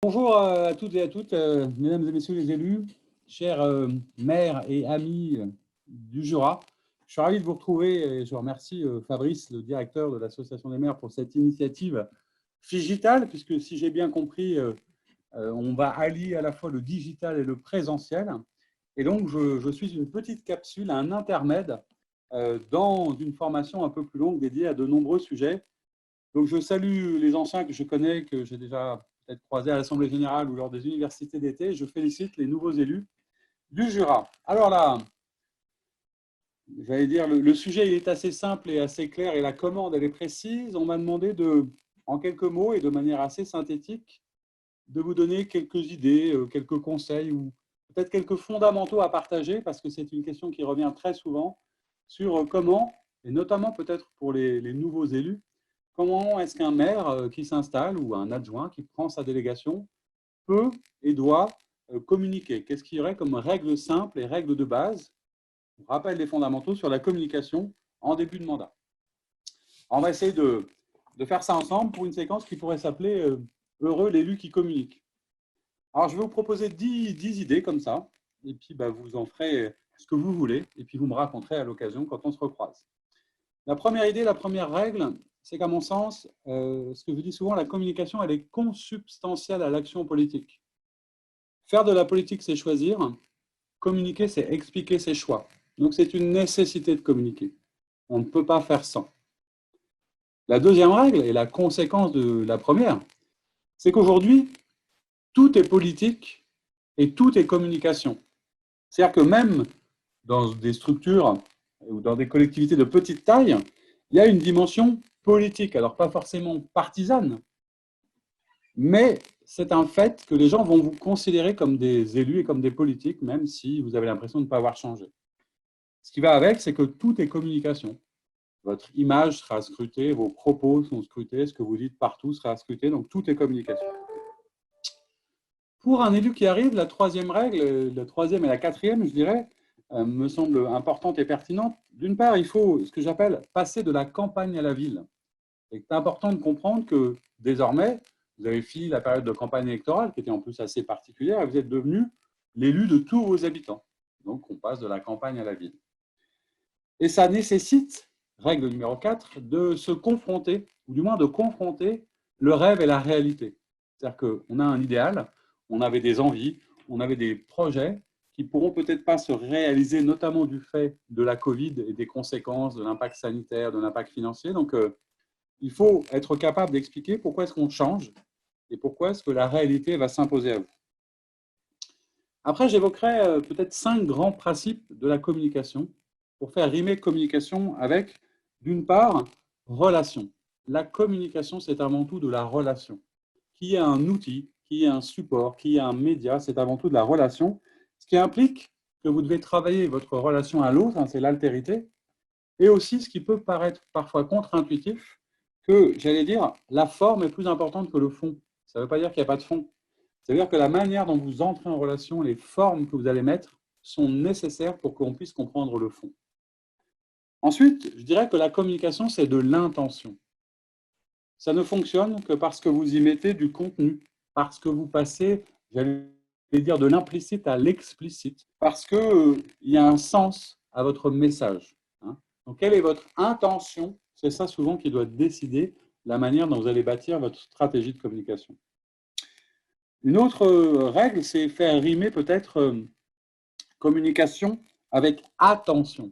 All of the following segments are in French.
Bonjour à toutes et à toutes, mesdames et messieurs les élus, chers maires et amis du Jura. Je suis ravi de vous retrouver et je remercie Fabrice, le directeur de l'Association des maires, pour cette initiative Figital, puisque si j'ai bien compris, on va allier à la fois le digital et le présentiel. Et donc, je suis une petite capsule, un intermède dans une formation un peu plus longue dédiée à de nombreux sujets. Donc, je salue les anciens que je connais, que j'ai déjà peut-être croisés à l'Assemblée générale ou lors des universités d'été. Je félicite les nouveaux élus du Jura. Alors là, j'allais dire, le sujet il est assez simple et assez clair et la commande, elle est précise. On m'a demandé en quelques mots et de manière assez synthétique, de vous donner quelques idées, quelques conseils ou peut-être quelques fondamentaux à partager parce que c'est une question qui revient très souvent sur comment, et notamment peut-être pour les nouveaux élus, comment est-ce qu'un maire qui s'installe ou un adjoint qui prend sa délégation peut et doit communiquer? Qu'est-ce qu'il y aurait comme règles simples et règles de base? On rappelle les fondamentaux sur la communication en début de mandat. On va essayer de faire ça ensemble pour une séquence qui pourrait s'appeler Heureux l'élu qui communique. Alors, je vais vous proposer 10 idées comme ça, et puis vous en ferez ce que vous voulez, et puis vous me raconterez à l'occasion quand on se recroise. La première idée, la première règle, c'est qu'à mon sens, ce que je dis souvent, la communication, elle est consubstantielle à l'action politique. Faire de la politique, c'est choisir. Communiquer, c'est expliquer ses choix. Donc, c'est une nécessité de communiquer. On ne peut pas faire sans. La deuxième règle, et la conséquence de la première, c'est qu'aujourd'hui, tout est politique et tout est communication. C'est-à-dire que même dans des structures ou dans des collectivités de petite taille, il y a une dimension politique. Alors, pas forcément partisane, mais c'est un fait que les gens vont vous considérer comme des élus et comme des politiques, même si vous avez l'impression de ne pas avoir changé. Ce qui va avec, c'est que tout est communication. Votre image sera scrutée, vos propos sont scrutés, ce que vous dites partout sera scruté, donc tout est communication. Pour un élu qui arrive, la troisième règle, la troisième et la quatrième, je dirais, me semble importante et pertinente. D'une part, il faut ce que j'appelle passer de la campagne à la ville. C'est important de comprendre que désormais, vous avez fini la période de campagne électorale, qui était en plus assez particulière, et vous êtes devenu l'élu de tous vos habitants. Donc, on passe de la campagne à la ville. Et ça nécessite, règle numéro 4, de se confronter, ou du moins de confronter le rêve et la réalité. C'est-à-dire qu'on a un idéal, on avait des envies, on avait des projets qui pourront peut-être pas se réaliser, notamment du fait de la Covid et des conséquences, de l'impact sanitaire, de l'impact financier. Donc, il faut être capable d'expliquer pourquoi est-ce qu'on change et pourquoi est-ce que la réalité va s'imposer à vous. Après, j'évoquerai peut-être 5 grands principes de la communication pour faire rimer communication avec, d'une part, relation. La communication, c'est avant tout de la relation. Qui est un outil, qui est un support, qui est un média, c'est avant tout de la relation, ce qui implique que vous devez travailler votre relation à l'autre, c'est l'altérité, et aussi ce qui peut paraître parfois contre-intuitif, que, j'allais dire, la forme est plus importante que le fond. Ça ne veut pas dire qu'il n'y a pas de fond. C'est-à-dire que la manière dont vous entrez en relation, les formes que vous allez mettre sont nécessaires pour qu'on puisse comprendre le fond. Ensuite, je dirais que la communication, c'est de l'intention. Ça ne fonctionne que parce que vous y mettez du contenu, parce que vous passez, j'allais dire, de l'implicite à l'explicite, parce qu'il y a un sens à votre message. Donc, quelle est votre intention? C'est ça souvent qui doit décider la manière dont vous allez bâtir votre stratégie de communication. Une autre règle, c'est faire rimer peut-être communication avec attention.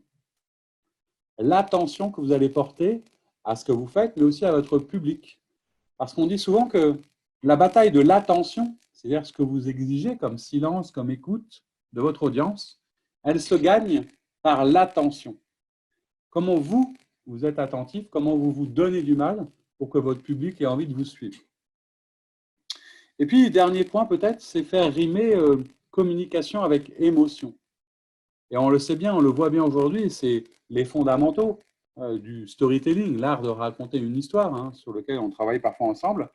L'attention que vous allez porter à ce que vous faites, mais aussi à votre public. Parce qu'on dit souvent que la bataille de l'attention, c'est-à-dire ce que vous exigez comme silence, comme écoute de votre audience, elle se gagne par l'attention. Comment vous êtes attentif, comment vous vous donnez du mal pour que votre public ait envie de vous suivre. Et puis, dernier point peut-être, c'est faire rimer communication avec émotion. Et on le sait bien, on le voit bien aujourd'hui, c'est les fondamentaux du storytelling, l'art de raconter une histoire, sur lequel on travaille parfois ensemble.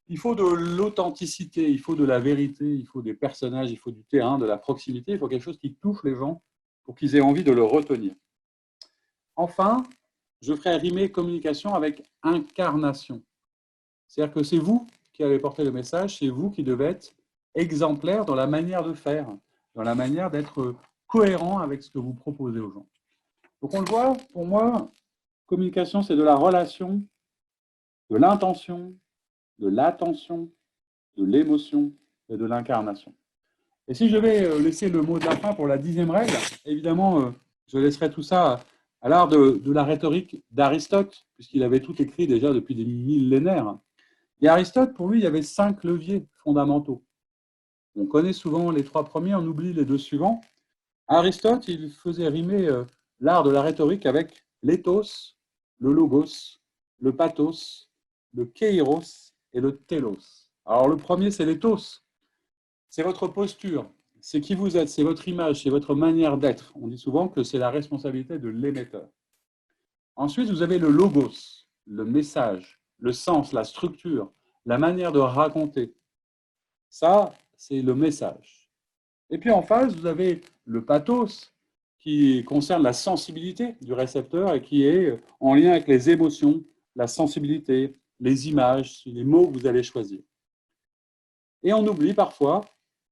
Il faut de l'authenticité, il faut de la vérité, il faut des personnages, il faut du terrain, de la proximité, il faut quelque chose qui touche les gens pour qu'ils aient envie de le retenir. Enfin, je ferai rimer communication avec incarnation. C'est-à-dire que c'est vous qui allez porter le message, c'est vous qui devez être exemplaire dans la manière de faire, dans la manière d'être cohérent avec ce que vous proposez aux gens. Donc on le voit, pour moi, communication, c'est de la relation, de l'intention, de l'attention, de l'émotion et de l'incarnation. Et si je vais laisser le mot de la fin pour la 10e règle, évidemment, je laisserai tout ça à l'art de la rhétorique d'Aristote, puisqu'il avait tout écrit déjà depuis des millénaires. Et Aristote, pour lui, il y avait 5 leviers fondamentaux. On connaît souvent les 3 premiers, on oublie les 2 suivants. Aristote, il faisait rimer l'art de la rhétorique avec l'éthos, le logos, le pathos, le kéiros et le télos. Alors le premier, c'est l'éthos. C'est votre posture, c'est qui vous êtes, c'est votre image, c'est votre manière d'être. On dit souvent que c'est la responsabilité de l'émetteur. Ensuite, vous avez le logos, le message, le sens, la structure, la manière de raconter. Ça, c'est le message. Et puis en face, vous avez le pathos, qui concerne la sensibilité du récepteur et qui est en lien avec les émotions, la sensibilité, les images, les mots que vous allez choisir. Et on oublie parfois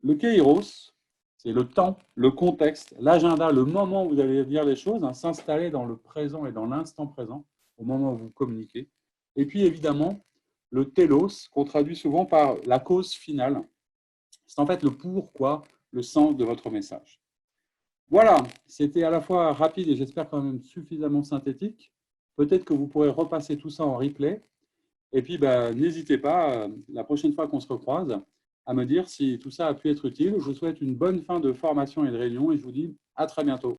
le kairos, c'est le temps, le contexte, l'agenda, le moment où vous allez dire les choses, hein, s'installer dans le présent et dans l'instant présent, au moment où vous communiquez. Et puis évidemment, le télos, qu'on traduit souvent par la cause finale. C'est en fait le pourquoi, le sens de votre message. Voilà, c'était à la fois rapide et j'espère quand même suffisamment synthétique. Peut-être que vous pourrez repasser tout ça en replay. Et puis, n'hésitez pas, la prochaine fois qu'on se recroise, à me dire si tout ça a pu être utile. Je vous souhaite une bonne fin de formation et de réunion et je vous dis à très bientôt.